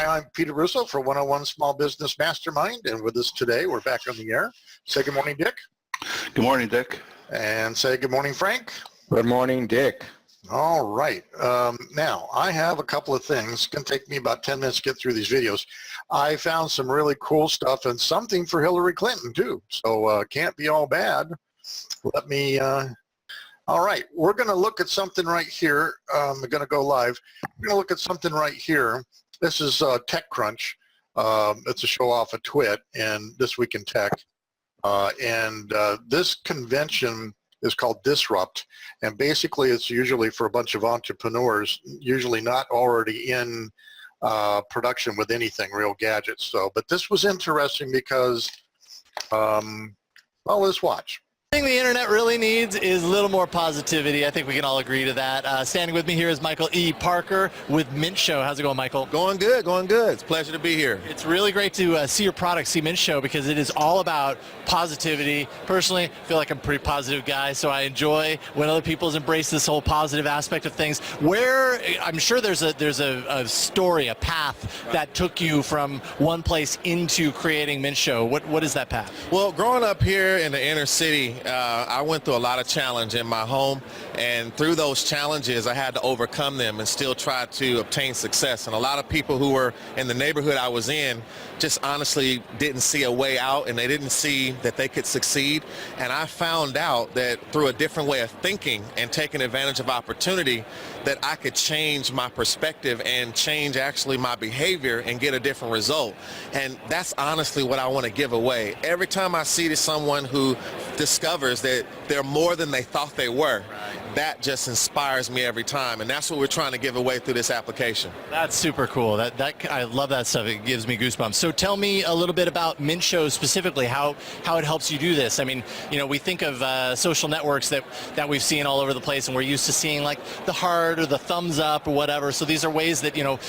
Hi, I'm Peter Russo for 101 Small Business Mastermind, and with us today, we're back on the air. Say good morning, Dick. Good morning, Dick. And say good morning, Frank. Good morning, Dick. All right. Now, I have a couple of things. It's going to take me about 10 minutes to get through these videos. I found some really cool stuff and something for Hillary Clinton, too. So can't be all bad. Let me... All right, we're going to look at something right here. We're going to go live. We're going to look at something right here. This is TechCrunch. It's a show off of Twit and This Week in Tech. This convention is called Disrupt, and basically it's usually for a bunch of entrepreneurs, usually not already in production with anything, real gadgets. So, but this was interesting because, well, let's watch. The thing the internet really needs is a little more positivity. I think we can all agree to that. Standing with me here is Michael E. Parker with Mint Show. How's it going, Michael? Going good, going good. It's a pleasure to be here. It's really great to see your product, see Mint Show, because it is all about positivity. Personally, I feel like I'm a pretty positive guy, so I enjoy when other people embrace this whole positive aspect of things. Where I'm sure there's a story, a path that took you from one place into creating Mint Show. What is that path? Well, growing up here in the inner city, I went through a lot of challenge in my home, and through those challenges I had to overcome them and still try to obtain success. And a lot of people who were in the neighborhood I was in just honestly didn't see a way out, and they didn't see that they could succeed. And I found out that through a different way of thinking and taking advantage of opportunity, that I could change my perspective and change actually my behavior and get a different result. And that's honestly what I want to give away. Every time I see someone who discovers that they're more than they thought they were, that just inspires me every time, and that's what we're trying to give away through this application. That's super cool. I love that stuff. It gives me goosebumps. So tell me a little bit about Mint Show specifically, how it helps you do this. I mean, you know, we think of social networks that we've seen all over the place, and we're used to seeing like the heart or the thumbs up or whatever. So these are ways that, you know,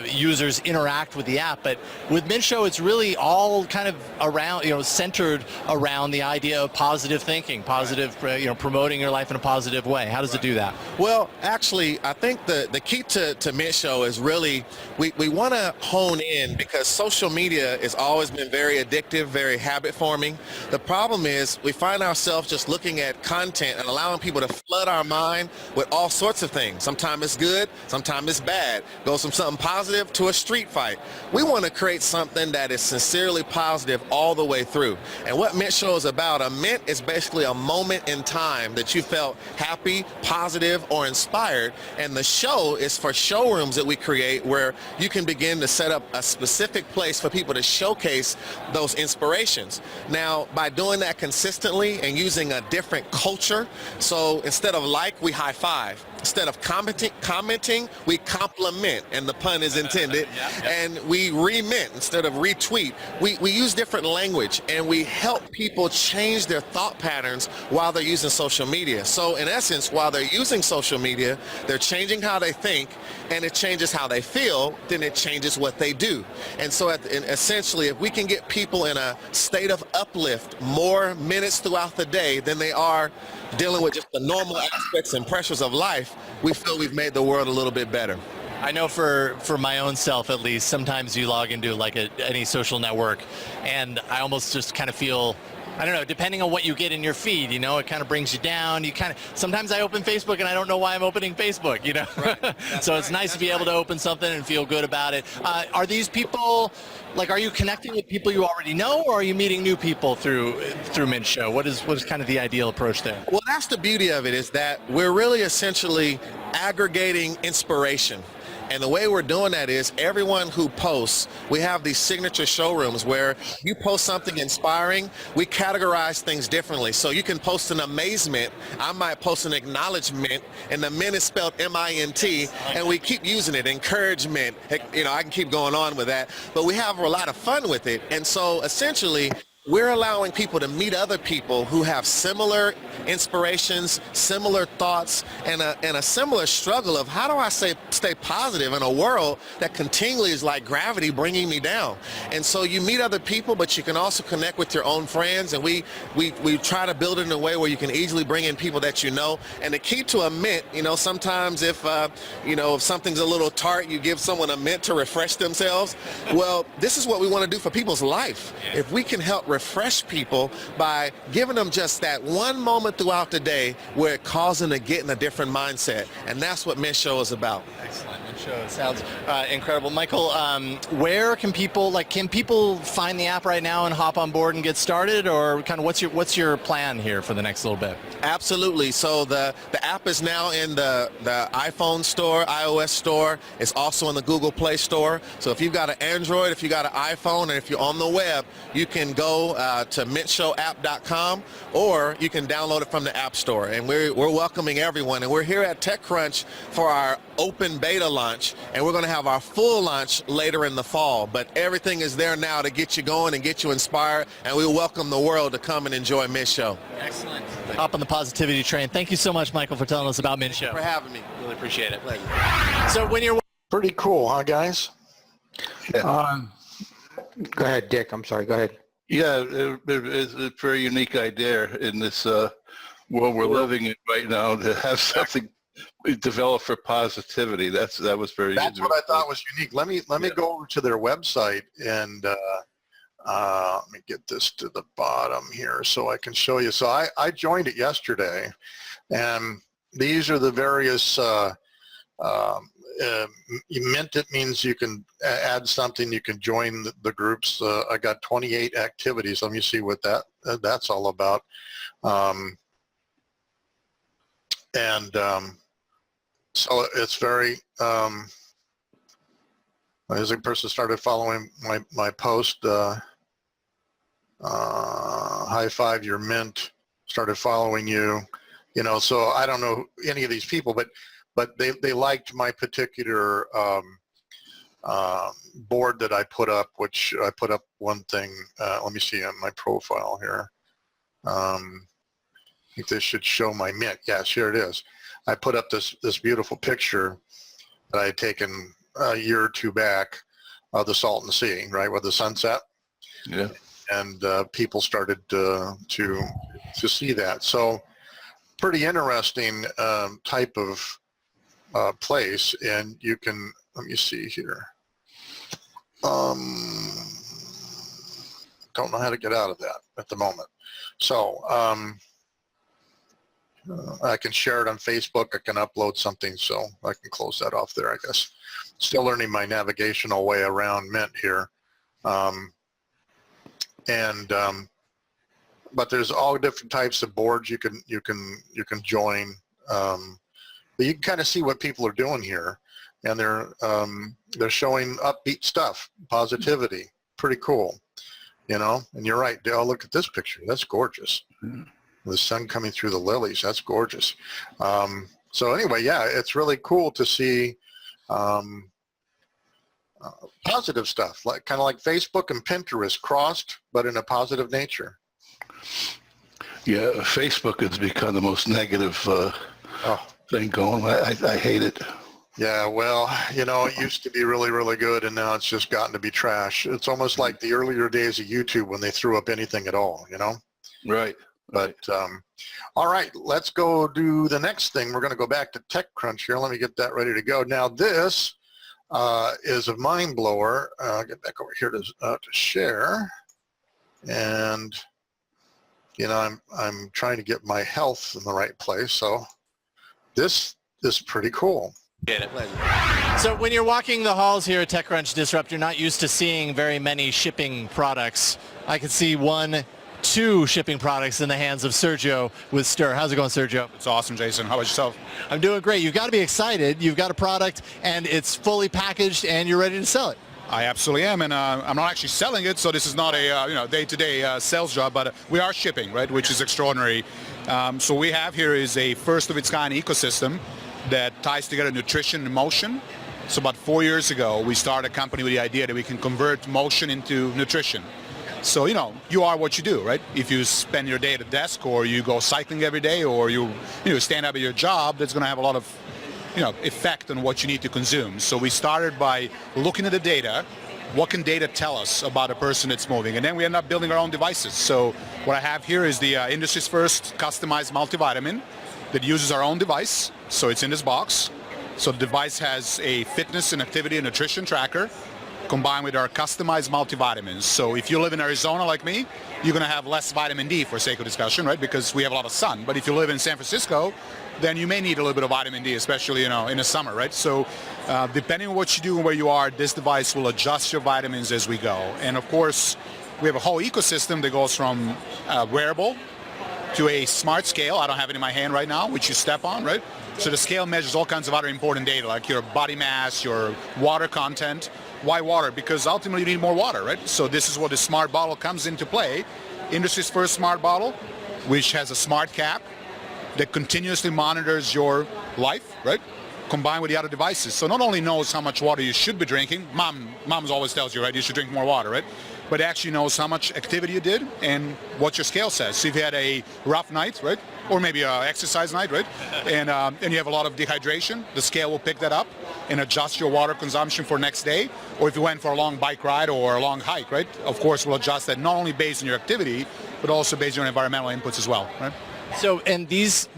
users interact with the app. But with Mint Show, it's really all kind of around, you know, centered around the idea of positive thinking, positive, you know, promoting your life in a positive way. How does it do that? Well, actually, I think the key to Mint Show is really we want to hone in, because social media has always been very addictive, very habit forming. The problem is we find ourselves just looking at content and allowing people to flood our mind with all sorts of things. Sometimes it's good, sometimes it's bad. Goes from something positive to a street fight. We want to create something that is sincerely positive all the way through. And what Mint Show is about, a mint is basically a moment in time that you felt happy, positive, or inspired, and the show is for showrooms that we create where you can begin to set up a specific place for people to showcase those inspirations. Now, by doing that consistently and using a different culture, so instead of like, we high five. Instead of commenting, we compliment, and the pun is intended, and we remint instead of retweet. We use different language, and we help people change their thought patterns while they're using social media. So in essence, while they're using social media, they're changing how they think, and it changes how they feel, then it changes what they do. And so essentially, if we can get people in a state of uplift more minutes throughout the day than they are dealing with just the normal aspects and pressures of life, we feel we've made the world a little bit better. I know for my own self, at least, sometimes you log into like any social network, and I almost just kind of feel, I don't know, depending on what you get in your feed, you know, it kind of brings you down. Sometimes I open Facebook and I don't know why I'm opening Facebook, you know. Right. So it's nice to be able to open something and feel good about it. Are these people, like, are you connecting with people you already know, or are you meeting new people through Mint Show? What is kind of the ideal approach there? Well, that's the beauty of it, is that we're really essentially aggregating inspiration. And the way we're doing that is everyone who posts, we have these signature showrooms where you post something inspiring, we categorize things differently. So you can post an amazement, I might post an acknowledgement, and the mint is spelled M-I-N-T, and we keep using it, encouragement, you know, I can keep going on with that, but we have a lot of fun with it. And so essentially, we're allowing people to meet other people who have similar inspirations, similar thoughts, and a similar struggle of how do I stay positive in a world that continually is like gravity bringing me down. And so you meet other people, but you can also connect with your own friends, and we try to build it in a way where you can easily bring in people that you know. And the key to a mint, sometimes if something's a little tart, you give someone a mint to refresh themselves. Well, this is what we want to do for people's life. If we can help refresh people by giving them just that one moment throughout the day where it calls them to get in a different mindset. And that's what Mint Show is about. Excellent. Mint Show sounds incredible. Michael, where can people find the app right now and hop on board and get started, or kind of what's your plan here for the next little bit? Absolutely. So the app is now in the iPhone store, iOS store. It's also in the Google Play Store. So if you've got an Android, if you got an iPhone, and if you're on the web, you can go to mintshowapp.com, or you can download it from the App Store. And we're welcoming everyone. And we're here at TechCrunch for our open beta launch, and we're going to have our full launch later in the fall. But everything is there now to get you going and get you inspired, and we welcome the world to come and enjoy Mint Show. Excellent. Hop on the positivity train. Thank you so much, Michael, for telling us about Mint Show. For having me. Really appreciate it. Pleasure. So when you're Pretty cool, huh, guys? Go ahead, Dick. I'm sorry. Go ahead. Yeah, it's a very unique idea in this world we're living in right now, to have something developed for positivity. That was very. That's what I thought was unique. Let me go over to their website and let me get this to the bottom here so I can show you. So I joined it yesterday, and these are the various. Mint, it means you can add something, you can join the groups. I got 28 activities. Let me see what that's all about. So it's very, as a person started following my post, high five your Mint, started following you, so I don't know any of these people, but they liked my particular board that I put up, which I put up one thing. Let me see on my profile here. I think this should show my Mint. Yes, here it is. I put up this beautiful picture that I had taken a year or two back of the Salton Sea, right, with the sunset. Yeah. And people started to see that. So pretty interesting type of place, and you can, let me see here. Don't know how to get out of that at the moment. So I can share it on Facebook. I can upload something, so I can close that off there, I guess. Still learning my navigational way around Mint here. But there's all different types of boards you can join. But you can kind of see what people are doing here, and they're showing upbeat stuff, positivity, pretty cool, And you're right, Dale. Look at this picture. That's gorgeous. The sun coming through the lilies. That's gorgeous. So anyway, yeah, it's really cool to see positive stuff, kind of like Facebook and Pinterest crossed, but in a positive nature. Yeah, Facebook has become the most negative thing going. I hate it. Yeah, well, it used to be really, really good, and now it's just gotten to be trash. It's almost like the earlier days of YouTube when they threw up anything at all, Right. But, all right, let's go do the next thing. We're going to go back to TechCrunch here. Let me get that ready to go. Now, this is a mind blower. Get back over here to share. And, I'm trying to get my health in the right place. So this is pretty cool. Get it. So when you're walking the halls here at TechCrunch Disrupt, you're not used to seeing very many shipping products. I can see 2 shipping products in the hands of Sergio with Stir. How's it going, Sergio? It's awesome, Jason. How about yourself? I'm doing great. You've got to be excited. You've got a product, and it's fully packaged, and you're ready to sell it. I absolutely am, and I'm not actually selling it, so this is not a day-to-day sales job, but we are shipping, right, which is extraordinary. So what we have here is a first-of-its-kind ecosystem that ties together nutrition and motion. So about 4 years ago, we started a company with the idea that we can convert motion into nutrition. So, you are what you do, right? If you spend your day at a desk, or you go cycling every day, or you stand up at your job, that's going to have a lot of effect on what you need to consume. So we started by looking at the data. What can data tell us about a person that's moving? And then we end up building our own devices. So what I have here is the industry's first customized multivitamin that uses our own device. So it's in this box. So the device has a fitness and activity and nutrition tracker combined with our customized multivitamins. So if you live in Arizona like me, you're going to have less vitamin D for sake of discussion, right? Because we have a lot of sun. But if you live in San Francisco, then you may need a little bit of vitamin D, especially in the summer, right? So depending on what you do and where you are, this device will adjust your vitamins as we go. And of course, we have a whole ecosystem that goes from wearable to a smart scale. I don't have it in my hand right now, which you step on, right? So the scale measures all kinds of other important data, like your body mass, your water content. Why water? Because ultimately you need more water, right? So this is where the smart bottle comes into play. Industry's first smart bottle, which has a smart cap that continuously monitors your life, right? Combined with the other devices. So not only knows how much water you should be drinking, mom's always tells you, right, you should drink more water, right? But it actually knows how much activity you did and what your scale says. So if you had a rough night, right, or maybe an exercise night, right, and you have a lot of dehydration, the scale will pick that up and adjust your water consumption for next day. Or if you went for a long bike ride or a long hike, right, of course we'll adjust that not only based on your activity, but also based on your environmental inputs as well, right? So, and these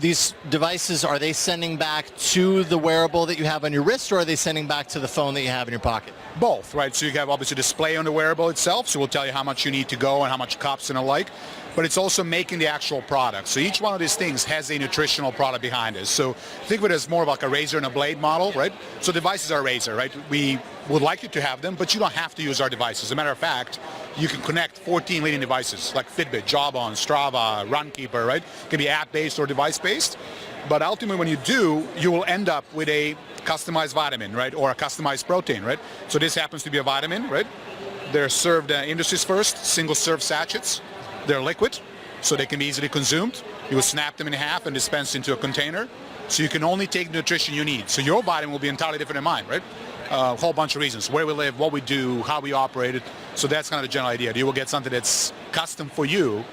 devices, are they sending back to the wearable that you have on your wrist, or are they sending back to the phone that you have in your pocket? Both, right? So you have obviously display on the wearable itself, so we'll tell you how much you need to go and how much cups and the like, but it's also making the actual product. So each one of these things has a nutritional product behind it. So think of it as more of like a razor and a blade model, right? So devices are a razor, right? We would like you to have them, but you don't have to use our devices. As a matter of fact, you can connect 14 leading devices like Fitbit, Jawbone, Strava, Runkeeper, right? It can be app-based or device-based. But ultimately when you do, you will end up with a customized vitamin, right? Or a customized protein, right? So this happens to be a vitamin, right? They're served industry's first single-serve sachets. They're liquid, so they can be easily consumed. You will snap them in half and dispense into a container. So you can only take the nutrition you need. So your vitamin will be entirely different than mine, right? A whole bunch of reasons, where we live, what we do, how we operate it. So that's kind of the general idea. You will get something that's custom for you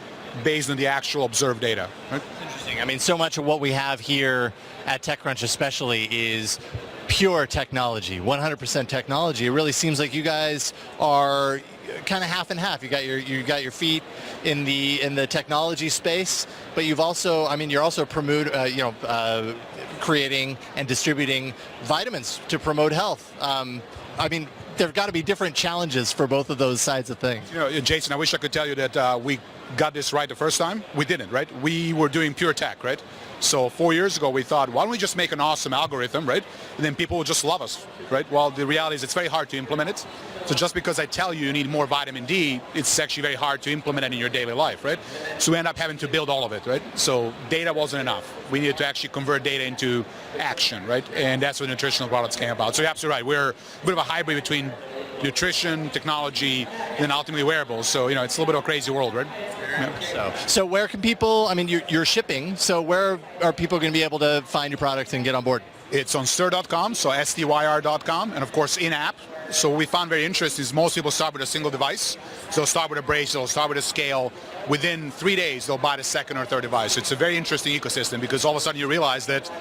based on the actual observed data. Right? Interesting. I mean, so much of what we have here at TechCrunch especially is pure technology, 100% technology. It really seems like you guys are kind of half and half. You got your feet in the technology space, but you've also, I mean, you're also creating and distributing vitamins to promote health. I mean, there've got to be different challenges for both of those sides of things. Jason, I wish I could tell you that we got this right the first time. We didn't, right? We were doing pure tech, right? So 4 years ago, we thought, why don't we just make an awesome algorithm, right? And then people will just love us, right? Well, the reality is it's very hard to implement it. So just because I tell you need more vitamin D, it's actually very hard to implement it in your daily life, right? So we end up having to build all of it, right? So data wasn't enough. We needed to actually convert data into action, right? And that's what nutritional products came about. So you're absolutely right. We're a bit of a hybrid between nutrition, technology, and then ultimately wearables. So, it's a little bit of a crazy world, right? Yeah. So where can people, I mean, you're shipping, so where are people going to be able to find your products and get on board? It's on stir.com, so STYR.com, and of course in-app. So what we found very interesting is most people start with a single device. So they'll start with a brace, they'll start with a scale. Within 3 days, they'll buy the second or third device. So it's a very interesting ecosystem because all of a sudden you realize that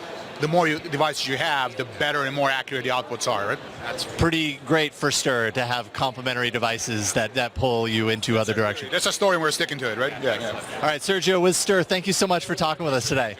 the more devices you have, the better and more accurate the outputs are, right? That's pretty great for Stir to have complementary devices that pull you into other directions. That's a story and we're sticking to it, right? Yeah. All right, Sergio with Stir, thank you so much for talking with us today.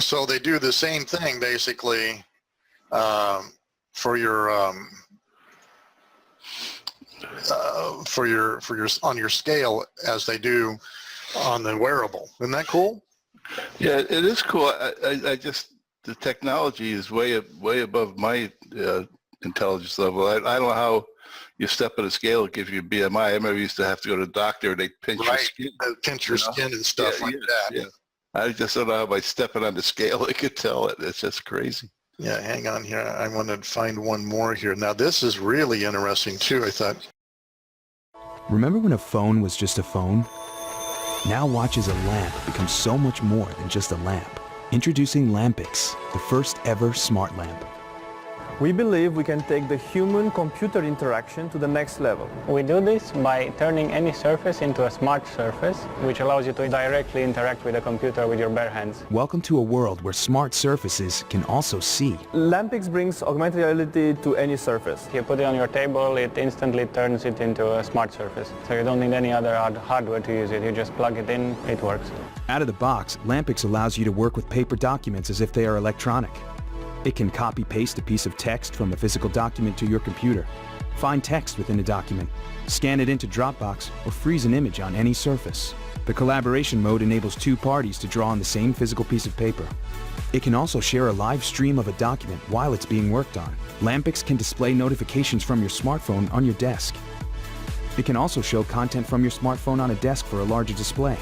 So they do the same thing basically for your on your scale as they do on the wearable. Isn't that cool? Yeah, it is cool. I just, the technology is way above my intelligence level. I don't know how you step on a scale, it gives you BMI. I remember you used to have to go to the doctor and they pinch your skin. Pinch your skin and stuff like that. Yeah. I just don't know how by stepping on the scale I could tell it. It's just crazy. Yeah, hang on here. I want to find one more here. Now this is really interesting too, I thought. Remember when a phone was just a phone? Now watch as a lamp becomes so much more than just a lamp. Introducing Lampix, the first ever smart lamp. We believe we can take the human-computer interaction to the next level. We do this by turning any surface into a smart surface, which allows you to directly interact with a computer with your bare hands. Welcome to a world where smart surfaces can also see. Lampix brings augmented reality to any surface. You put it on your table, it instantly turns it into a smart surface. So you don't need any other hardware to use it. You just plug it in, it works. Out of the box, Lampix allows you to work with paper documents as if they are electronic. It can copy-paste a piece of text from a physical document to your computer, find text within a document, scan it into Dropbox, or freeze an image on any surface. The collaboration mode enables two parties to draw on the same physical piece of paper. It can also share a live stream of a document while it's being worked on. Lampix can display notifications from your smartphone on your desk. It can also show content from your smartphone on a desk for a larger display.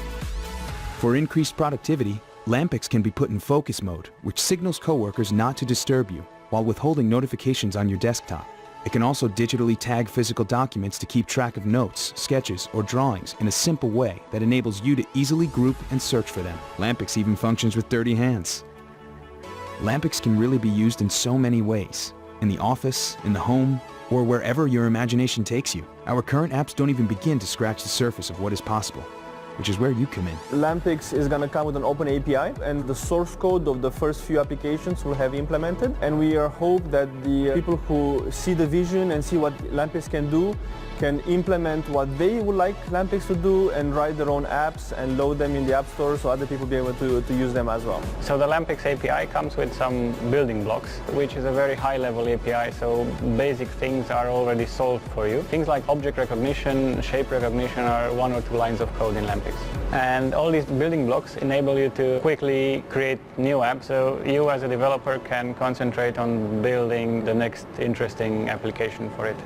For increased productivity, Lampix can be put in focus mode, which signals coworkers not to disturb you while withholding notifications on your desktop. It can also digitally tag physical documents to keep track of notes, sketches, or drawings in a simple way that enables you to easily group and search for them. Lampix even functions with dirty hands. Lampix can really be used in so many ways, in the office, in the home, or wherever your imagination takes you. Our current apps don't even begin to scratch the surface of what is possible, which is where you come in. Lampix is going to come with an open API, and the source code of the first few applications will have implemented. And we hope that the people who see the vision and see what Lampix can do can implement what they would like Lampix to do and write their own apps and load them in the App Store so other people will be able to use them as well. So the Lampix API comes with some building blocks, which is a very high-level API, so basic things are already solved for you. Things like object recognition, shape recognition are 1 or 2 lines of code in Lampix. And all these building blocks enable you to quickly create new apps, so you as a developer can concentrate on building the next interesting application for it.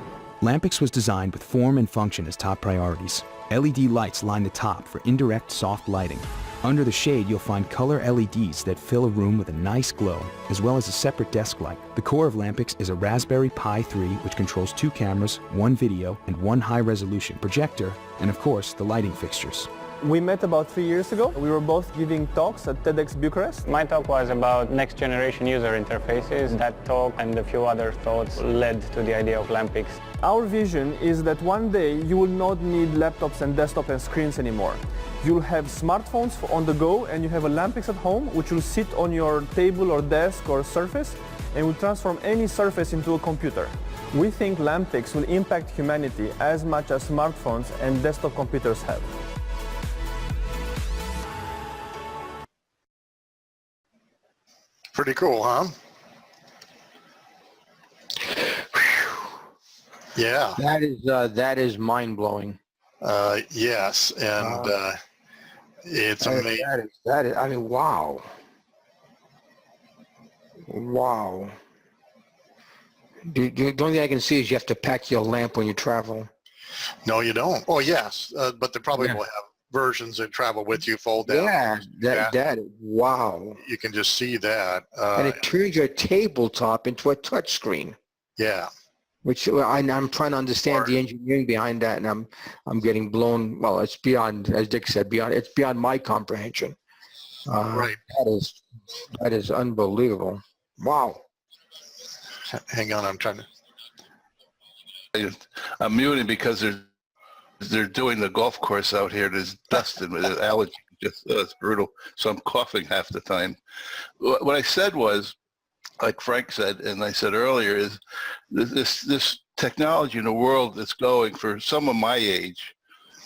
Lampix was designed with form and function as top priorities. LED lights line the top for indirect soft lighting. Under the shade, you'll find color LEDs that fill a room with a nice glow, as well as a separate desk light. The core of Lampix is a Raspberry Pi 3, which controls 2 cameras, 1 video, and 1 high-resolution projector, and of course, the lighting fixtures. We met about 3 years ago. We were both giving talks at TEDx Bucharest. My talk was about next generation user interfaces. That talk and a few other thoughts led to the idea of Lampix. Our vision is that one day you will not need laptops and desktop and screens anymore. You'll have smartphones on the go and you have a Lampix at home which will sit on your table or desk or surface and will transform any surface into a computer. We think Lampix will impact humanity as much as smartphones and desktop computers have. Pretty cool, huh? Yeah. That is mind-blowing. Yes, and it's amazing. That is, I mean, wow. Wow. The only thing I can see is you have to pack your lamp when you travel. No, you don't. Oh, yes, but they probably will have versions that travel with you, fold down. Yeah, that wow. You can just see that. And it turns your tabletop into a touch screen. Yeah. Which I'm trying to understand the engineering behind that, and I'm getting blown. Well, it's beyond, as Dick said, it's beyond my comprehension. Right. That is unbelievable. Wow. Hang on, I'm trying to. I'm muting because they're doing the golf course out here. There's dust and with allergy. Just it's brutal. So I'm coughing half the time. What I said was, like Frank said, and I said earlier, is this technology in the world that's going for someone my age,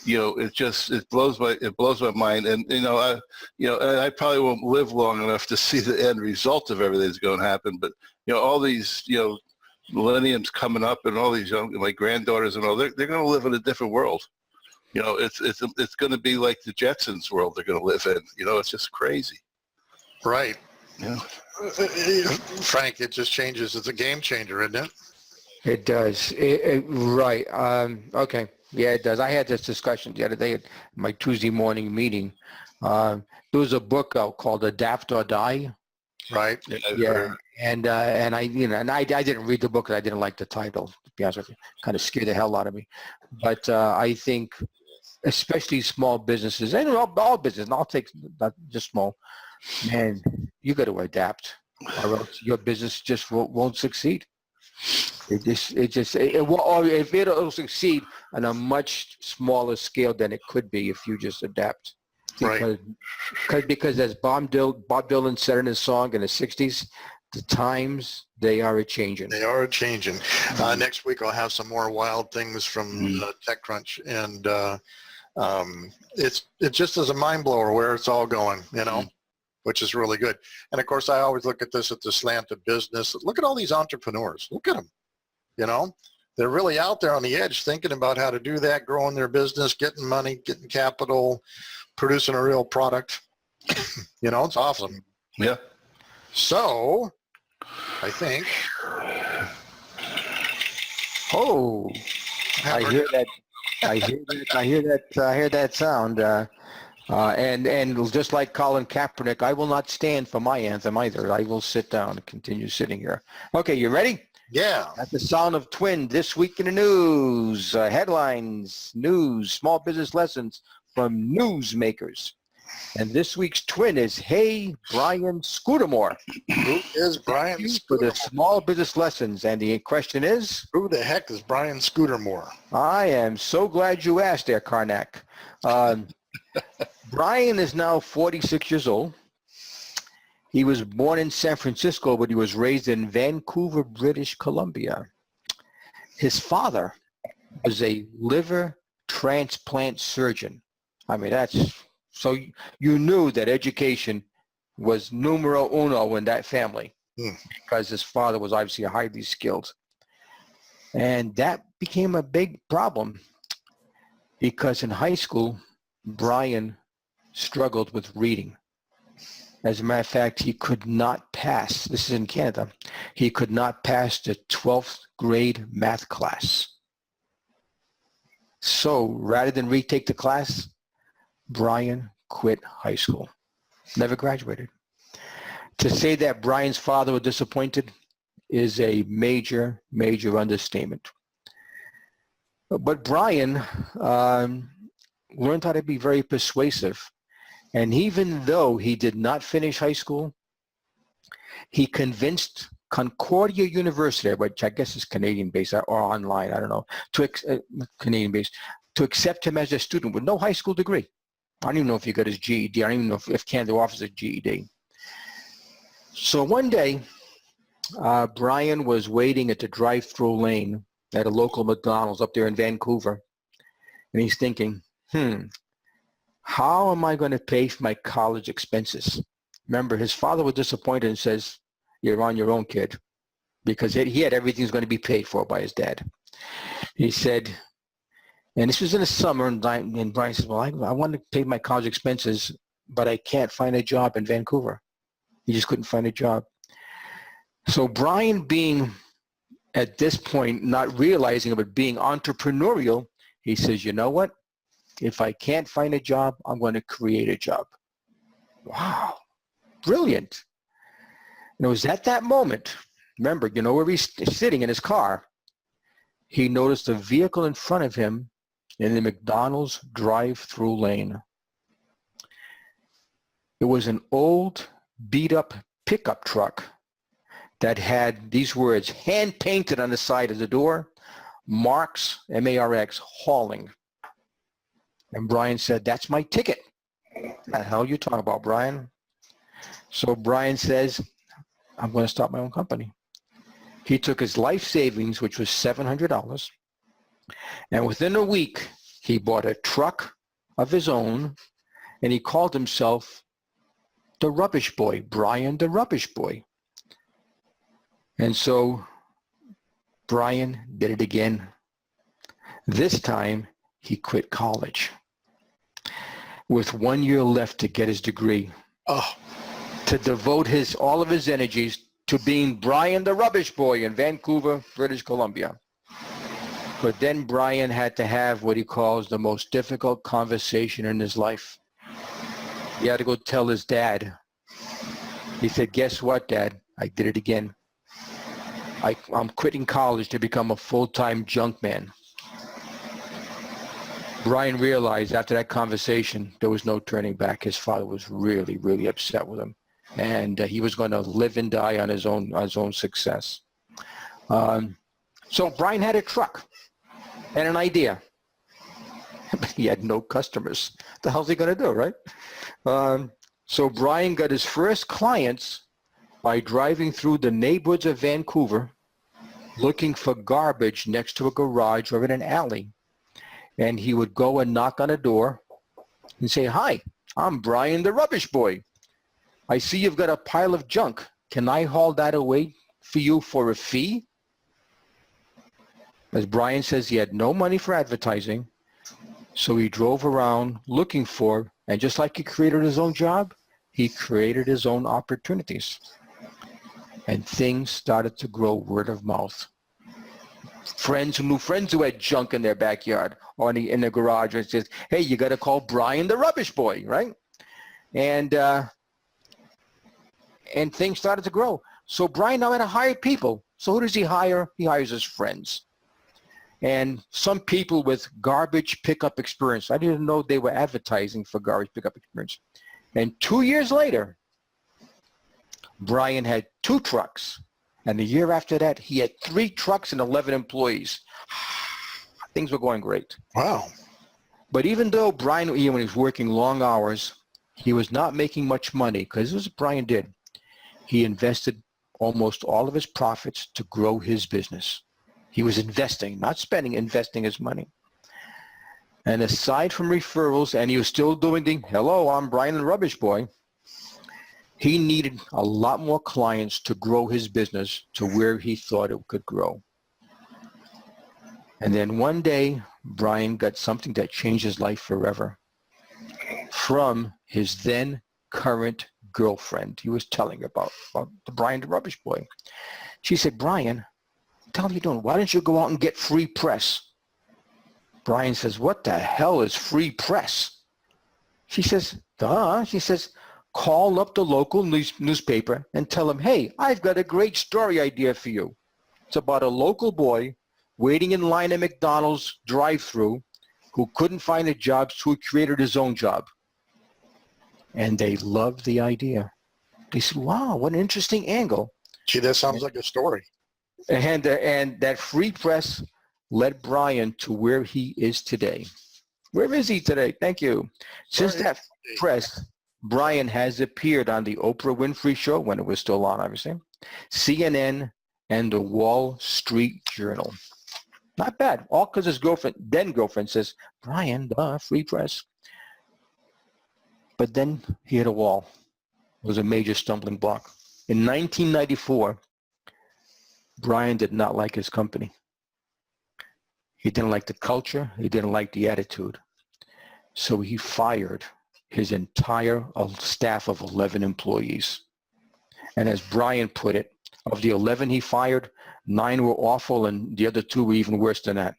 it blows my mind. And I probably won't live long enough to see the end result of everything that's going to happen. But all these millenniums coming up, and all these my granddaughters and all, they're going to live in a different world. It's going to be like the Jetsons world they're going to live in. It's just crazy. Right. Yeah. Frank, it just changes. It's a game changer, isn't it? It does. Right. Okay. Yeah, it does. I had this discussion the other day at my Tuesday morning meeting. There was a book out called Adapt or Die. Right. Yeah. And I didn't read the book because I didn't like the title, to be honest with you. Kind of scared the hell out of me. But I think especially small businesses, and all business, and I'll take not just small, man, you got to adapt or else your business just won't succeed. It'll succeed on a much smaller scale than it could be if you just adapt. Right. Because as Bob Dylan said in his song in the 60s, the times, they are a-changing. They are a-changing. Next week I'll have some more wild things from TechCrunch, and it just is a mind blower where it's all going, which is really good. And of course, I always look at this at the slant of business. Look at all these entrepreneurs. Look at them. They're really out there on the edge thinking about how to do that, growing their business, getting money, getting capital, producing a real product. It's awesome. Yeah. So, I think. Oh, I hear that sound. And just like Colin Kaepernick, I will not stand for my anthem either. I will sit down and continue sitting here. Okay, you ready? Yeah. At the sound of twin, this week in the news, headlines, news, small business lessons from newsmakers. And this week's twin is, hey, Brian Scudamore. Who is Brian Scudamore? For the small business lessons. And the question is? Who the heck is Brian Scudamore? I am so glad you asked there, Karnak. Brian is now 46 years old. He was born in San Francisco, but he was raised in Vancouver, British Columbia. His father was a liver transplant surgeon. I mean, so you knew that education was numero uno in that family because his father was obviously highly skilled. And that became a big problem because in high school, Brian struggled with reading. As a matter of fact, he could not pass, this is in Canada, he could not pass the 12th grade math class. So rather than retake the class, Brian quit high school, never graduated. To say that Brian's father was disappointed is a major, major understatement. But Brian learned how to be very persuasive. And even though he did not finish high school, he convinced Concordia University, which I guess is Canadian-based or online, I don't know, Canadian-based, to accept him as a student with no high school degree. I don't even know if he got his GED. I don't even know if Canada offers a GED. So one day, Brian was waiting at the drive-through lane at a local McDonald's up there in Vancouver. And he's thinking, how am I going to pay for my college expenses? Remember, his father was disappointed and says, you're on your own, kid, because he had everything's going to be paid for by his dad. He said, and this was in the summer, and Brian says, well, I want to pay my college expenses, but I can't find a job in Vancouver. He just couldn't find a job. So Brian, being at this point not realizing it, but being entrepreneurial, he says, you know what? If I can't find a job, I'm going to create a job. Wow, brilliant. And it was at that moment, remember, where he's sitting in his car, he noticed a vehicle in front of him in the McDonald's drive-through lane. It was an old, beat-up pickup truck that had these words hand-painted on the side of the door, Marx, M-A-R-X, hauling. And Brian said, that's my ticket. What the hell are you talking about, Brian? So Brian says, I'm going to start my own company. He took his life savings, which was $700, and within a week, He bought a truck of his own, and he called himself the Rubbish Boy, Brian the Rubbish Boy. And so Brian did it again. This time, he quit college with 1 year left to get his degree, to devote all of his energies to being Brian the Rubbish Boy in Vancouver, British Columbia. But then Brian had to have what he calls the most difficult conversation in his life. He had to go tell his dad. He said, guess what, Dad? I did it again. I'm quitting college to become a full-time junk man. Brian realized after that conversation, there was no turning back. His father was really, really upset with him. And he was going to live and die on his own success. So Brian had a truck and an idea. But he had no customers. What the hell's he going to do, right? So Brian got his first clients by driving through the neighborhoods of Vancouver, looking for garbage next to a garage or in an alley. And he would go and knock on a door and say, hi, I'm Brian the Rubbish Boy. I see you've got a pile of junk. Can I haul that away for you for a fee? As Brian says, he had no money for advertising, so he drove around looking for, and just like he created his own job, he created his own opportunities. And things started to grow word of mouth. Friends who knew friends who had junk in their backyard or in the garage, and says, hey, you got to call Brian the Rubbish Boy, right? And things started to grow. So Brian now had to hire people. So who does he hire? He hires his friends. And some people with garbage pickup experience. I didn't know they were advertising for garbage pickup experience. And 2 years later, Brian had 2 trucks. And the year after that, he had 3 trucks and 11 employees. Things were going great. Wow. But even though Brian, when he was working long hours, he was not making much money, because this is what Brian did. He invested almost all of his profits to grow his business. He was investing, not spending, investing his money. And aside from referrals, and he was still doing the, hello, I'm Brian the Rubbish Boy, he needed a lot more clients to grow his business to where he thought it could grow. And then one day, Brian got something that changed his life forever. From his then current girlfriend, he was telling about the Brian the Rubbish Boy. She said, Brian, what the hell are you doing? Why don't you go out and get free press? Brian says, what the hell is free press? She says, duh. She says, call up the local newspaper and tell them, hey, I've got a great story idea for you. It's about a local boy waiting in line at McDonald's drive-thru who couldn't find a job, so he created his own job. And they loved the idea. They said, wow, what an interesting angle. Gee, that sounds like a story. And that free press led Brian to where he is today. Where is he today? Thank you. Since that press, Brian has appeared on the Oprah Winfrey Show, when it was still on, obviously, CNN, and the Wall Street Journal. Not bad. All because his then girlfriend says, Brian, free press. But then he hit a wall. It was a major stumbling block. In 1994, Brian did not like his company. He didn't like the culture. He didn't like the attitude. So he fired his entire staff of 11 employees. And as Brian put it, of the 11 he fired, 9 were awful and the other 2 were even worse than that.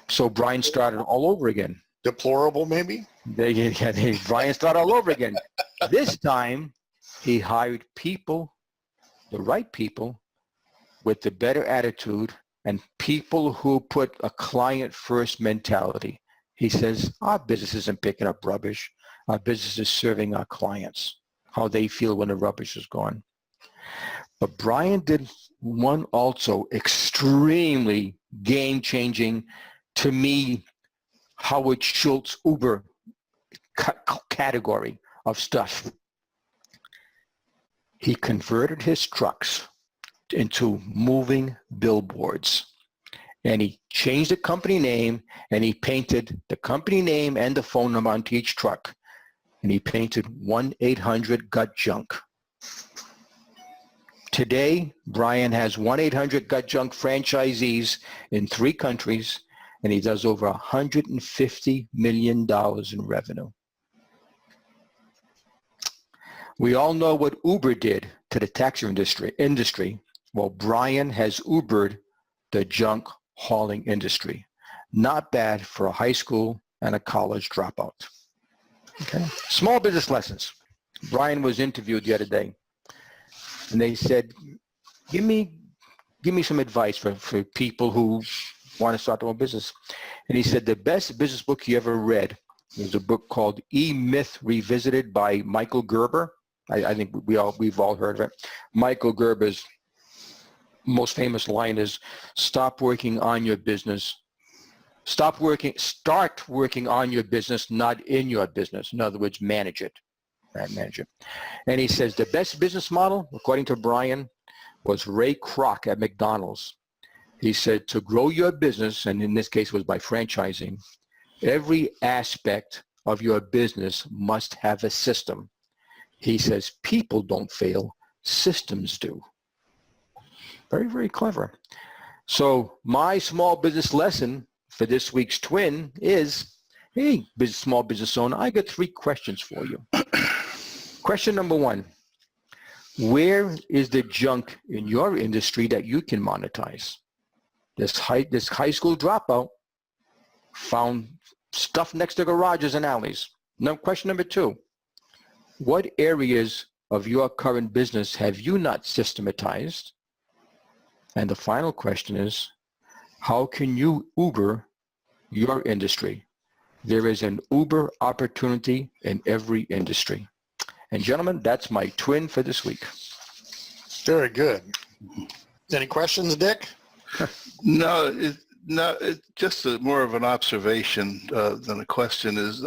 So Brian started all over again. Deplorable, maybe? Brian started all over again. This time, he hired people, the right people, with the better attitude, and people who put a client-first mentality. He says, our business isn't picking up rubbish. Our business is serving our clients, how they feel when the rubbish is gone. But Brian did one also extremely game-changing, to me, Howard Schultz Uber category of stuff. He converted his trucks into moving billboards. And he changed the company name, and he painted the company name and the phone number onto each truck. And he painted 1-800-GUT-JUNK. Today, Brian has 1-800-GUT-JUNK franchisees in 3 countries, and he does over $150 million in revenue. We all know what Uber did to the taxi industry. Well, Brian has Ubered the junk hauling industry. Not bad for a high school and a college dropout. Okay. Small business lessons. Brian was interviewed the other day, and they said, give me some advice for people who want to start their own business. And he said the best business book he ever read was a book called E-Myth Revisited by Michael Gerber. I think we've all heard of it. Michael Gerber's most famous line is, start working on your business. Start working on your business, not in your business. In other words, manage it. Right, manage it. And he says the best business model, according to Brian, was Ray Kroc at McDonald's. He said to grow your business, and in this case was by franchising, every aspect of your business must have a system. He says people don't fail, systems do. Very, very clever. So my small business lesson for this week's twin is, hey, small business owner, I got 3 questions for you. Question number 1, where is the junk in your industry that you can monetize? This high school dropout found stuff next to garages and alleys. Now, question number 2, what areas of your current business have you not systematized? And the final question is, how can you Uber your industry? There is an Uber opportunity in every industry. And gentlemen, that's my twin for this week. Very good. Any questions, Dick? No, it's just more of an observation than a question. Is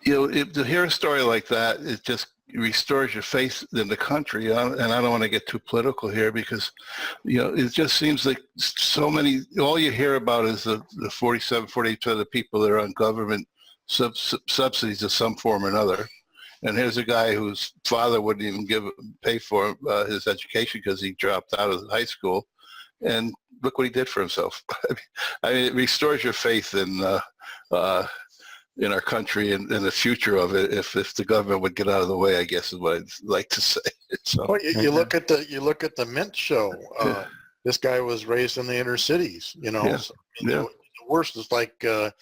to hear a story like that, it just restores your faith in the country. And I don't want to get too political here because, it just seems like so many, all you hear about is the 48% of the people that are on government subsidies of some form or another. And here's a guy whose father wouldn't even pay for his education because he dropped out of high school. And look what he did for himself. I mean, it restores your faith in our country and the future of it. If the government would get out of the way, I guess is what I'd like to say. So, well, you look at the Mint show. This guy was raised in the inner cities. Yeah. So, the worst is like Ben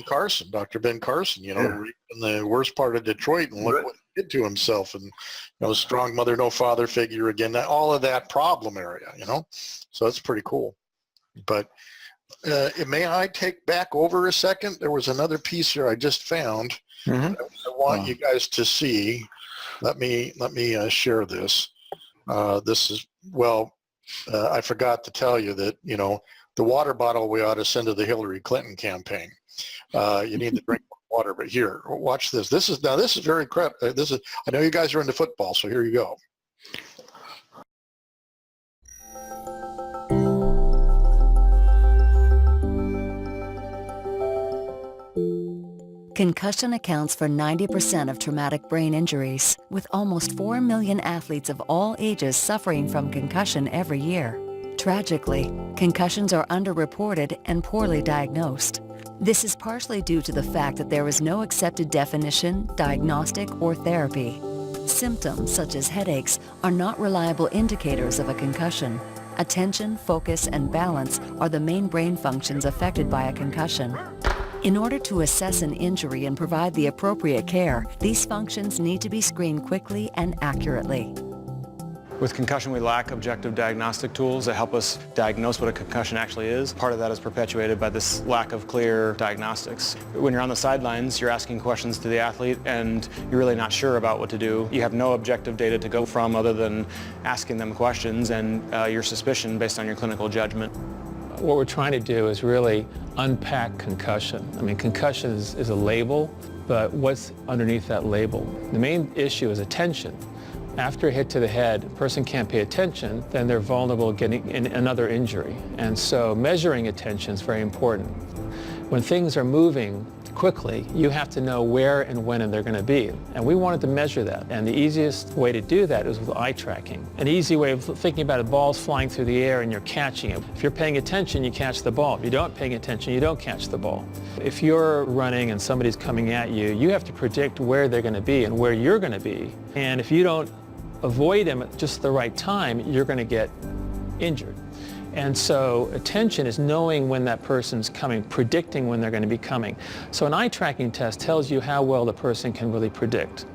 Carson, Dr. Ben Carson. In the worst part of Detroit, and look what he did to himself. And strong mother, no father figure again. All of that problem area. So it's pretty cool. But may I take back over a second? There was another piece here I just found. I want you guys to see. Let me share this. This is, I forgot to tell you that, the water bottle we ought to send to the Hillary Clinton campaign. You need to drink more water, but here, watch this. This is very I know you guys are into football, so here you go. Concussion accounts for 90% of traumatic brain injuries, with almost 4 million athletes of all ages suffering from concussion every year. Tragically, concussions are underreported and poorly diagnosed. This is partially due to the fact that there is no accepted definition, diagnostic, or therapy. Symptoms such as headaches are not reliable indicators of a concussion. Attention, focus, and balance are the main brain functions affected by a concussion. In order to assess an injury and provide the appropriate care, these functions need to be screened quickly and accurately. With concussion, we lack objective diagnostic tools that help us diagnose what a concussion actually is. Part of that is perpetuated by this lack of clear diagnostics. When you're on the sidelines, you're asking questions to the athlete and you're really not sure about what to do. You have no objective data to go from other than asking them questions and your suspicion based on your clinical judgment. What we're trying to do is really unpack concussion. I mean, concussion is a label, but what's underneath that label? The main issue is attention. After a hit to the head, a person can't pay attention, then they're vulnerable to getting another injury. And so measuring attention is very important. When things are moving quickly, you have to know where and when they're going to be. And we wanted to measure that. And the easiest way to do that is with eye tracking. An easy way of thinking about it, ball's flying through the air and you're catching it. If you're paying attention, you catch the ball. If you don't paying attention, you don't catch the ball. If you're running and somebody's coming at you, you have to predict where they're going to be and where you're going to be. And if you don't avoid them at just the right time, you're going to get injured. And so attention is knowing when that person's coming, predicting when they're going to be coming. So an eye tracking test tells you how well the person can really predict.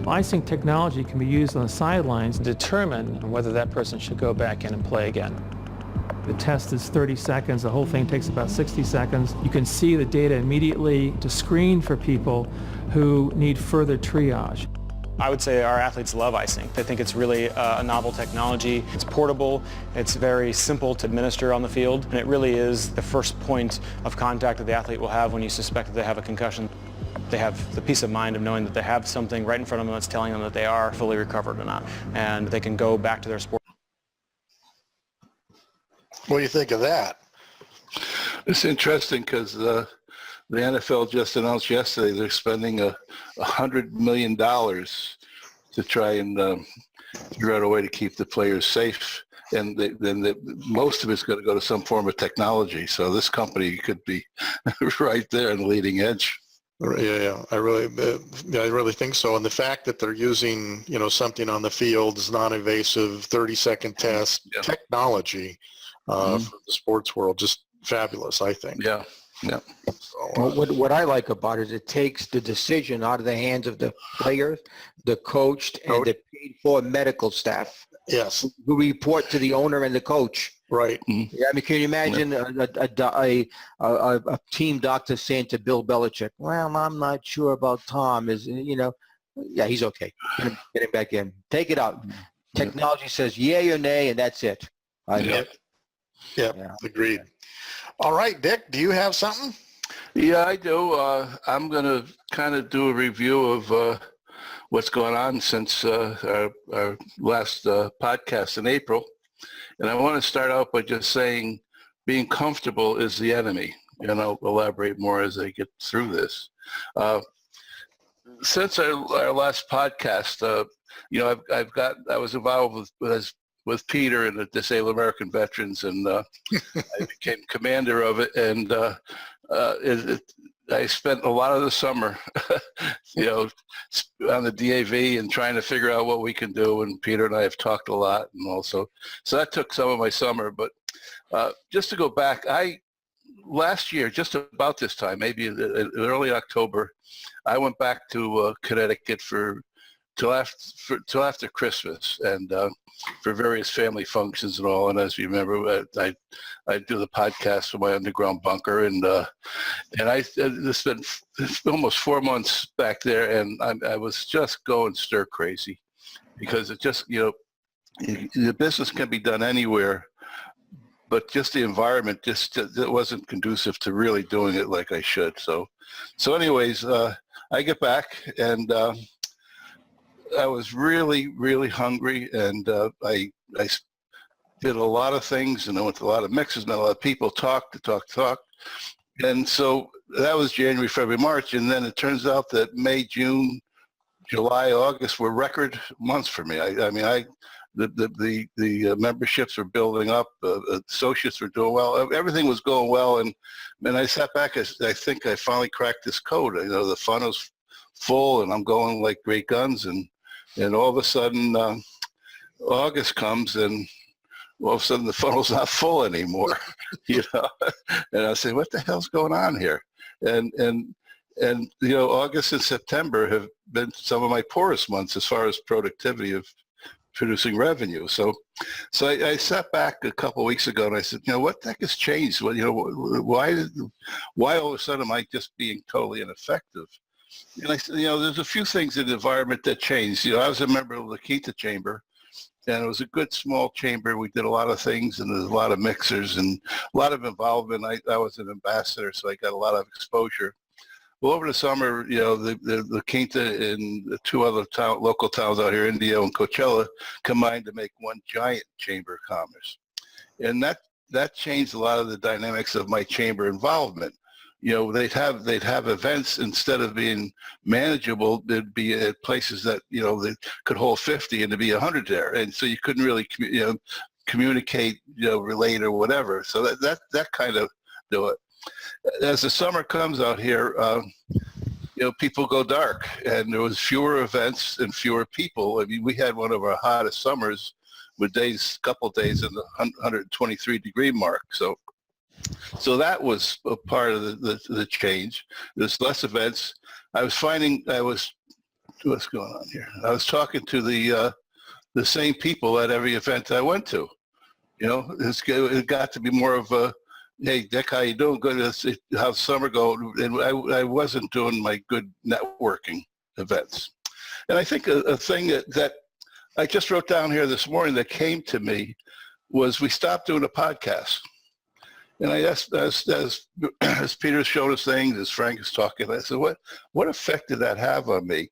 Eye sync technology can be used on the sidelines to determine whether that person should go back in and play again. The test is 30 seconds. The whole thing takes about 60 seconds. You can see the data immediately to screen for people who need further triage. I would say our athletes love eye sync. They think it's really a novel technology. It's portable, it's very simple to administer on the field, and it really is the first point of contact that the athlete will have when you suspect that they have a concussion. They have the peace of mind of knowing that they have something right in front of them that's telling them that they are fully recovered or not, and they can go back to their sport. What do you think of that? It's interesting because the NFL just announced yesterday they're spending $100 million to try and figure out a way to keep the players safe. And most of it's going to go to some form of technology. So this company could be right there on the leading edge. Yeah, I really think so. And the fact that they're using, something on the field is non-invasive 30-second test technology for the sports world, just fabulous, I think. Yeah. Yeah. Well, what I like about it is it takes the decision out of the hands of the players, the coach, and the paid-for medical staff. Yes. Who report to the owner and the coach. Right. Mm-hmm. Yeah, I mean, can you imagine a team doctor saying to Bill Belichick, "Well, I'm not sure about Tom. Yeah, he's okay. Get him back in. Take it out." Technology says yay or nay, and that's it. Yeah. Agreed. All right, Dick, do you have something? Yeah, I do. I'm going to kind of do a review of what's going on since our last podcast in April. And I want to start out by just saying being comfortable is the enemy. And I'll elaborate more as I get through this. Since our last podcast, I was involved with Peter and the Disabled American Veterans, and I became commander of it. And I spent a lot of the summer, on the DAV and trying to figure out what we can do. And Peter and I have talked a lot, and also, so that took some of my summer. But just to go back, last year, just about this time, maybe in early October, I went back to Connecticut till after Christmas, and for various family functions and all. And as you remember, I do the podcast from my underground bunker, and I spent almost 4 months back there, and I was just going stir crazy because it just, the business can be done anywhere, but just the environment it wasn't conducive to really doing it like I should. So anyways, I get back, and I was really, really hungry, and I did a lot of things, and I went to a lot of mixes, met a lot of people, talk. And so that was January, February, March, and then it turns out that May, June, July, August were record months for me. The memberships were building up, associates were doing well, everything was going well, and I sat back, I think I finally cracked this code. The funnel's full, and I'm going like great guns, and all of a sudden August comes, and all of a sudden the funnel's not full anymore. And I say, what the hell's going on here? And August and September have been some of my poorest months as far as productivity of producing revenue. So I sat back a couple of weeks ago, and I said, what the heck has changed? Well, why all of a sudden am I just being totally ineffective? And I said, there's a few things in the environment that changed. I was a member of the Kita Chamber, and it was a good small chamber. We did a lot of things, and there's a lot of mixers and a lot of involvement. I was an ambassador, so I got a lot of exposure. Well, over the summer, you know, the Quinta and the two other local towns out here, Indio and Coachella, combined to make one giant chamber of commerce. And that changed a lot of the dynamics of my chamber involvement. You know, they'd have events, instead of being manageable, they'd be at places that, you know, that could hold 50 and to be 100 there. And so you couldn't really, you know, communicate, you know, relate or whatever. So that kind of do it. As the summer comes out here, you know, people go dark, and there was fewer events and fewer people. I mean, we had one of our hottest summers with couple days in the 123-degree mark. So that was a part of the change. There's less events. What's going on here? I was talking to the same people at every event I went to. You know, it got to be more of a, hey, Dick, how you doing? Good. How's summer going? And I wasn't doing my good networking events. And I think a thing that I just wrote down here this morning that came to me was we stopped doing a podcast. And I asked, as Peter's showed us things, as Frank is talking, I said, what effect did that have on me?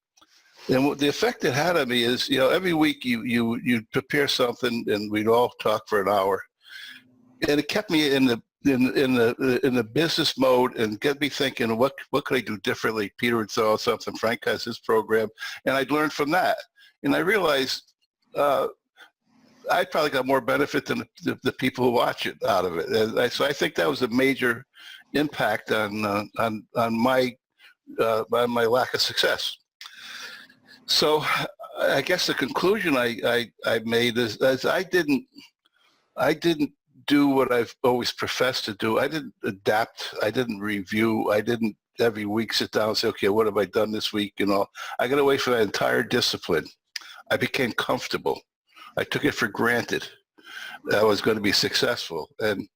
And what the effect it had on me is, you know, every week you'd prepare something, and we'd all talk for an hour, and it kept me in the business mode and get me thinking, what could I do differently? Peter would throw out something, Frank has his program, and I'd learn from that. And I realized I probably got more benefit than the people who watch it out of it. And so I think that was a major impact on my lack of success. So I guess the conclusion I made is I didn't do what I've always professed to do. I didn't adapt. I didn't review. I didn't every week sit down and say, okay, what have I done this week and all. I got away from that entire discipline. I became comfortable. I took it for granted that I was going to be successful. And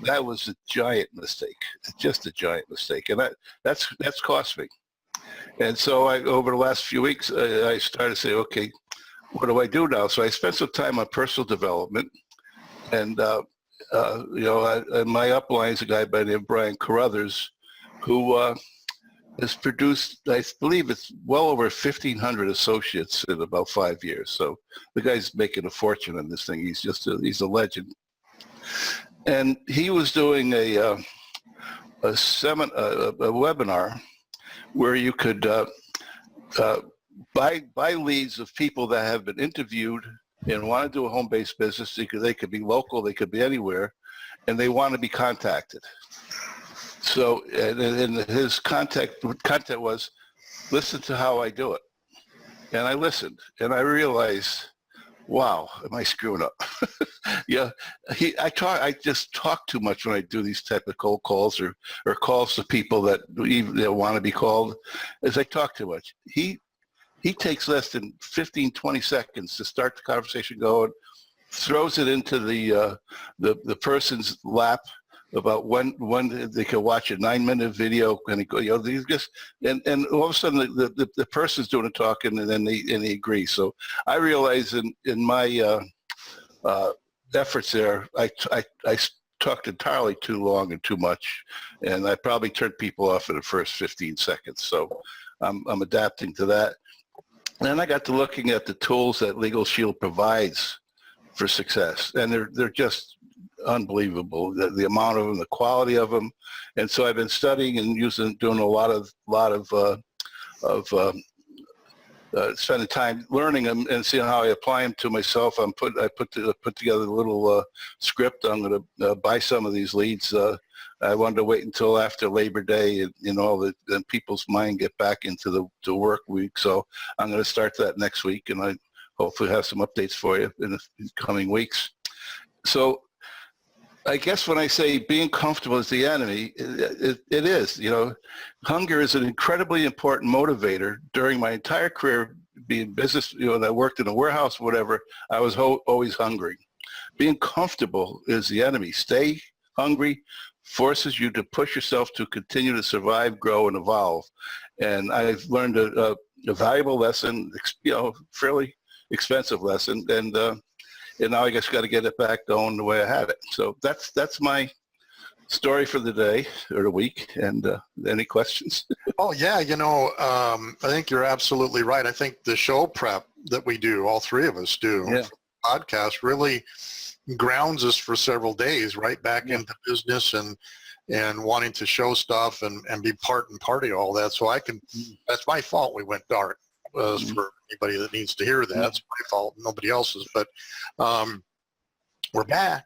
that was a giant mistake, just a giant mistake. And that's cost me. And so over the last few weeks, I started to say, okay, what do I do now? So I spent some time on personal development. And, you know, my upline is a guy by the name of Brian Carruthers, who has produced, I believe it's well over 1,500 associates in about 5 years. So the guy's making a fortune on this thing. He's a legend. And he was doing a webinar where you could buy leads of people that have been interviewed and want to do a home-based business. They could be local, they could be anywhere, and they want to be contacted. So, and his content was, listen to how I do it. And I listened, and I realized, wow, am I screwing up? Yeah, I just talk too much when I do these type of cold calls or calls to people that want to be called. As I talk too much, he takes less than 15, 20 seconds to start the conversation going, throws it into the person's lap about when they could watch a 9-minute video, and and all of a sudden the person's doing the talking, and then they agree. So I realize in my efforts there, I talked entirely too long and too much, and I probably turned people off in the first 15 seconds. So I'm adapting to that. And then I got to looking at the tools that Legal Shield provides for success, and they're just unbelievable. The amount of them, the quality of them, and so I've been studying and doing a lot of spending time learning them and seeing how I apply them to myself. I put together a little script. I'm going to buy some of these leads. I wanted to wait until after Labor Day and people's mind get back into the work week. So I'm going to start that next week, and I hopefully have some updates for you in the coming weeks. So I guess when I say being comfortable is the enemy, it is. You know, hunger is an incredibly important motivator. During my entire career, being business, and I worked in a warehouse, whatever, I was always hungry. Being comfortable is the enemy. Stay hungry forces you to push yourself to continue to survive, grow, and evolve. And I've learned a valuable lesson, fairly expensive lesson, and now I just got to get it back going the way I had it. So that's my story for the day or the week, and any questions? Oh yeah, I think you're absolutely right. I think the show prep that we do, all three of us do, Yeah. for the podcast really grounds us for several days right back into business and wanting to show stuff and be part and party of all that. So that's my fault we went dark. For anybody that needs to hear that, it's my fault, nobody else's. But we're back.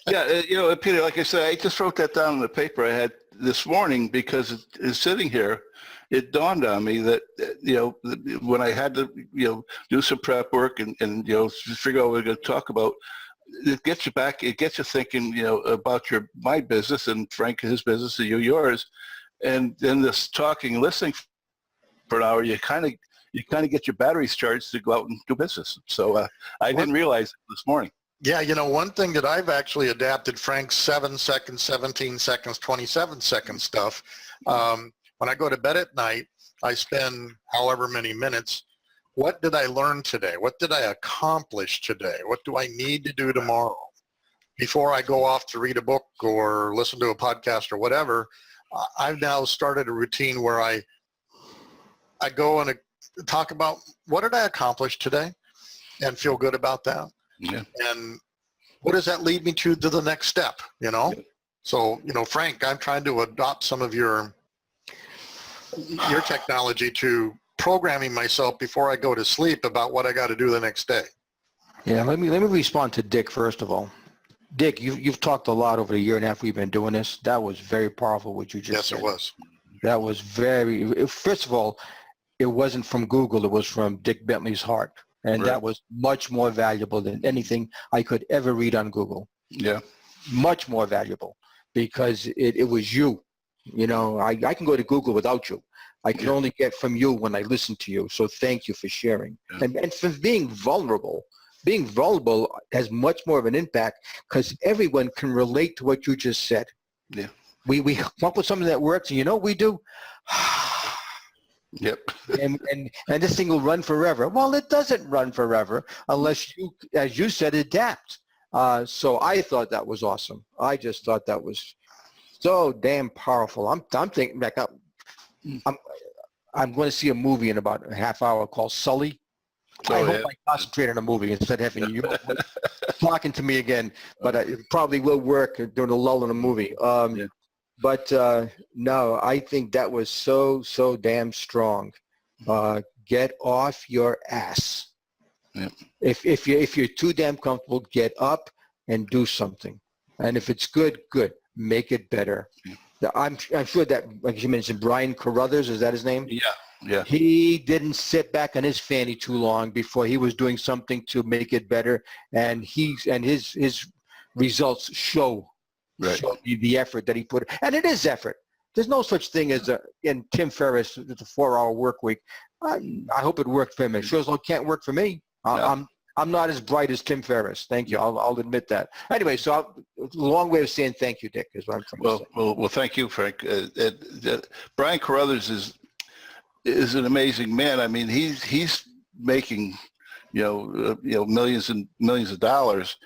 Yeah, Peter, like I said, I just wrote that down in the paper I had this morning because it's sitting here. It dawned on me that, when I had to, do some prep work and figure out what we're going to talk about, it gets you back, it gets you thinking, about my business and Frank, his business, and you, yours. And then this talking and listening for an hour, you kind of get your batteries charged to go out and do business. So I didn't realize it this morning. Yeah, one thing that I've actually adapted Frank's 7 seconds, 17 seconds, 27 second stuff. When I go to bed at night, I spend however many minutes. What did I learn today? What did I accomplish today? What do I need to do tomorrow? Before I go off to read a book or listen to a podcast or whatever, I've now started a routine where I go and talk about what did I accomplish today and feel good about that. Yeah. And what does that lead me to the next step, So, Frank, I'm trying to adopt some of your technology to programming myself before I go to sleep about what I got to do the next day. Yeah, let me respond to Dick first of all. Dick, you've talked a lot over the year and a half we've been doing this. That was very powerful what you just said. Yes, it was. That was first of all, it wasn't from Google, it was from Dick Bentley's heart. And that was much more valuable than anything I could ever read on Google. Yeah. Much more valuable because it was you. I can go to Google without you. I can only get from you when I listen to you. So thank you for sharing. Yeah. And for being vulnerable. Being vulnerable has much more of an impact because everyone can relate to what you just said. Yeah. We come up with something that works, and you know what we do? Yep. and this thing will run forever. Well, it doesn't run forever unless you, as you said, adapt. So I thought that was awesome. I just thought that was so damn powerful. I'm thinking back up. I'm going to see a movie in about a half hour called Sully. I hope I concentrate on a movie instead of having you talking to me again. But it probably will work during the lull in a movie. But no, I think that was so damn strong. Get off your ass. Yep. If you're too damn comfortable, get up and do something. And if it's good, make it better. Yeah. I'm sure that, like you mentioned, Brian Carruthers, is that his name? Yeah. He didn't sit back on his fanny too long before he was doing something to make it better, and his results show the effort that he put. And it is effort. There's no such thing as in Tim Ferriss, it's a 4-hour work week. I hope it worked for him. It sure as hell can't work for me. No. I'm not as bright as Tim Ferriss. Thank you. I'll admit that. Anyway, so a long way of saying thank you, Dick, is what I'm trying to say. Well, thank you, Frank. Brian Carruthers is an amazing man. I mean, he's making millions and millions of dollars.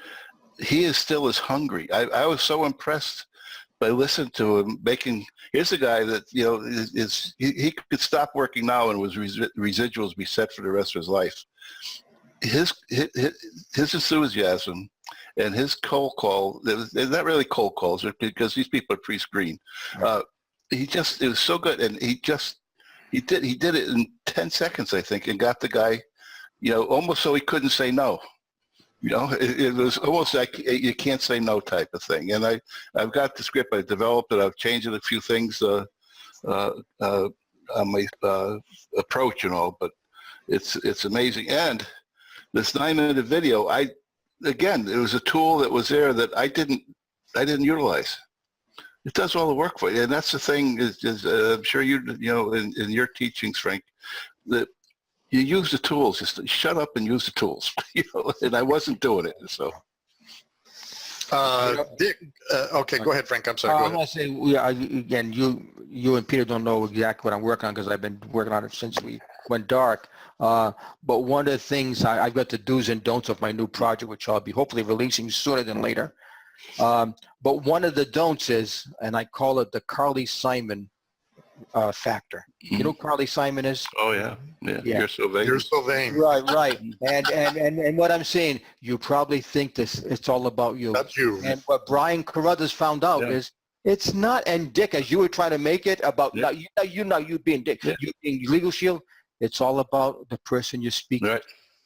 He is still as hungry. I was so impressed by listening to him making. Here's a guy that he could stop working now and his residuals be set for the rest of his life. His enthusiasm and his cold call, they're not really cold calls because these people are pre-screened. It was so good, and he did it in 10 seconds, I think, and got the guy, almost so he couldn't say no. It was almost like you can't say no type of thing. And I've got the script, I developed it, I've changed it a few things on my approach and all, but it's amazing. And this 9-minute video, it was a tool that was there that I didn't utilize. It does all the work for you, and that's the thing. Is I'm sure in your teachings, Frank, that you use the tools. Just shut up and use the tools. And I wasn't doing it. So, Dick, okay, go ahead, Frank. I'm sorry. I'm going to say again. You and Peter don't know exactly what I'm working on because I've been working on it since we went dark. But one of the things I've got the do's and don'ts of my new project, which I'll be hopefully releasing sooner than later. But one of the don'ts is, and I call it the Carly Simon factor. You know who Carly Simon is? Oh yeah. You're so vain. You're so vain. Right. And what I'm saying, you probably think it's all about you. That's you. And what Brian Carruthers found out is it's not. And Dick, as you were trying to make it about not you being Dick, you being Legal Shield, it's all about the person you're speaking. Right.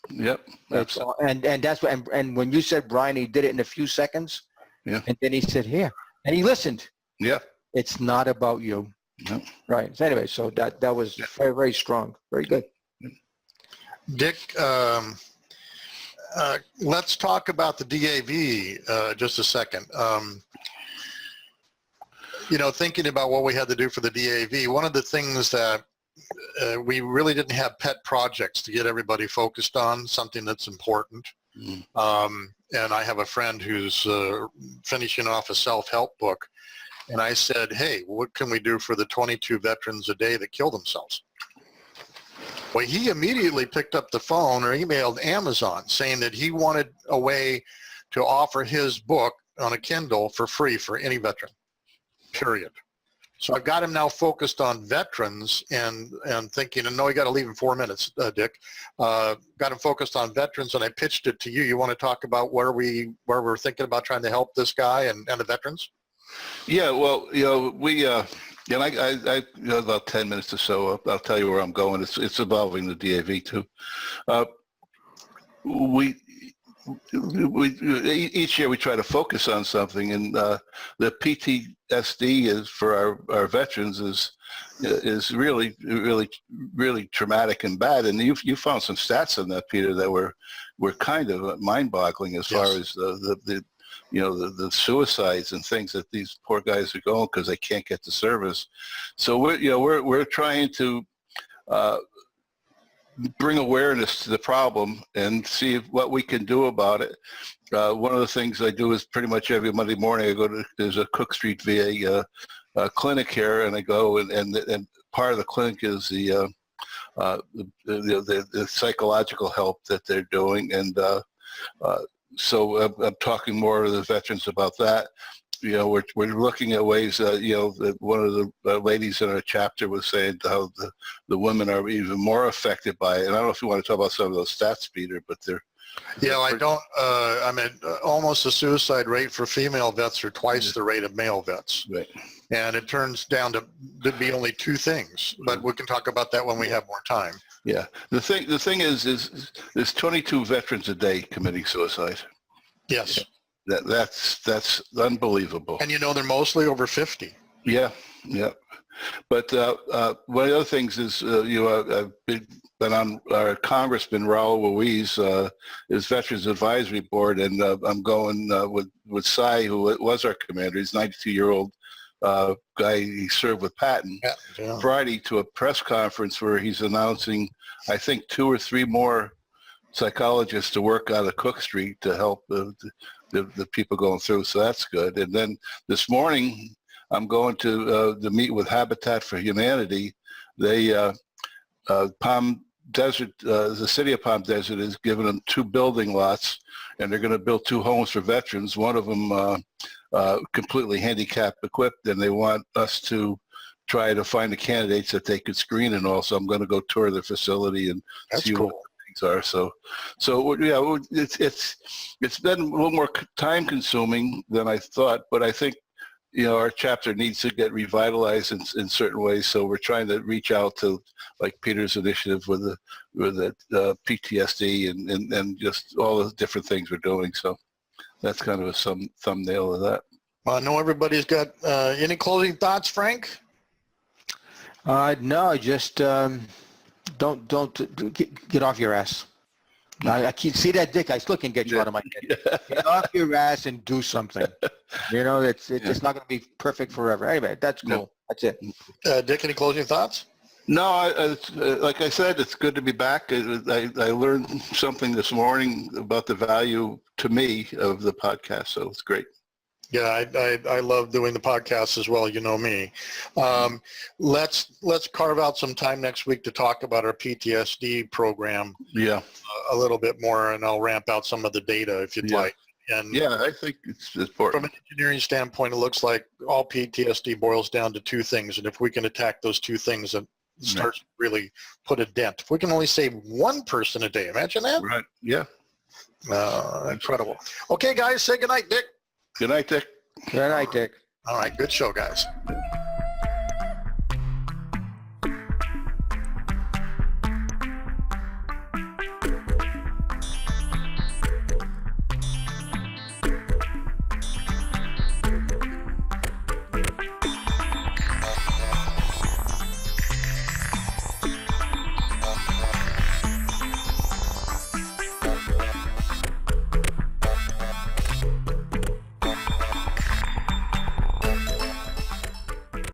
Yep. It's all, and that's what. And when you said Brian, he did it in a few seconds. Yeah. And then he said here, and he listened. Yeah. It's not about you. No. Right. So anyway, so that was very, very strong. Very good. Dick, let's talk about the DAV just a second. Thinking about what we had to do for the DAV, one of the things that we really didn't have pet projects to get everybody focused on, something that's important. And I have a friend who's finishing off a self-help book. And I said, hey, what can we do for the 22 veterans a day that kill themselves? Well, he immediately picked up the phone or emailed Amazon saying that he wanted a way to offer his book on a Kindle for free for any veteran, period. So I've got him now focused on veterans and thinking, and no, we got to leave in 4 minutes, Dick. Got him focused on veterans, and I pitched it to you. You want to talk about where we're thinking about trying to help this guy and the veterans? Yeah, well, we I about 10 minutes or so, I'll tell you where I'm going. It's involving the DAV too. Each year we try to focus on something, and the PTSD is for our veterans is really traumatic and bad. And you found some stats on that, Peter, that were kind of mind-boggling as far as the suicides and things that these poor guys are going because they can't get the service. So we're trying to bring awareness to the problem and see what we can do about it. One of the things I do is pretty much every Monday morning I go to, there's a Cook Street VA clinic here, and I go and part of the clinic is the psychological help that they're doing, and so I'm talking more to the veterans about that. We're looking at ways, that one of the ladies in our chapter was saying how the women are even more affected by it. And I don't know if you want to talk about some of those stats, Peter, but they're... Yeah, I don't, almost the suicide rate for female vets are twice the rate of male vets. Right. And it turns down to be only two things, but we can talk about that when we have more time. Yeah. The thing is there's 22 veterans a day committing suicide. Yes. That's unbelievable. And they're mostly over 50. Yeah. But one of the other things is, I've been on our Congressman Raul Ruiz, his Veterans Advisory Board, and I'm going with Cy, who was our commander. He's a 92-year-old guy. He served with Patton. Yeah. Friday to a press conference where he's announcing, I think, 2 or 3 more psychologists to work out of Cook Street to help the people going through. So that's good. And then this morning, I'm going to meet with Habitat for Humanity. They Palm Desert, the city of Palm Desert is giving them 2 building lots, and they're going to build 2 homes for veterans. One of them completely handicap equipped, and they want us to try to find the candidates that they could screen and all. So I'm going to go tour the facility and see what things are. So yeah, it's been a little more time consuming than I thought, but I think our chapter needs to get revitalized in certain ways. So we're trying to reach out to, like Peter's initiative with the PTSD and just all the different things we're doing. So that's kind of some thumbnail of that. I know everybody's got any closing thoughts, Frank? No, just don't get off your ass. I keep see that, Dick. I still can get you out of my head. Get off your ass and do something. It's not going to be perfect forever. Anyway, that's cool. No. That's it. Dick, any closing thoughts? No, like I said, it's good to be back. I learned something this morning about the value to me of the podcast, so it's great. Yeah, I love doing the podcast as well. You know me. Let's carve out some time next week to talk about our PTSD program. Yeah, a little bit more, and I'll ramp out some of the data if you'd like. And Yeah, I think it's from important. an engineering standpoint, it looks like all PTSD boils down to two things. And if we can attack those two things and start to really put a dent, if we can only save one person a day, imagine that. Right. Yeah. Incredible. Okay, guys, say goodnight, Dick. Good night, Dick. Good night, Dick. All right, good show, guys.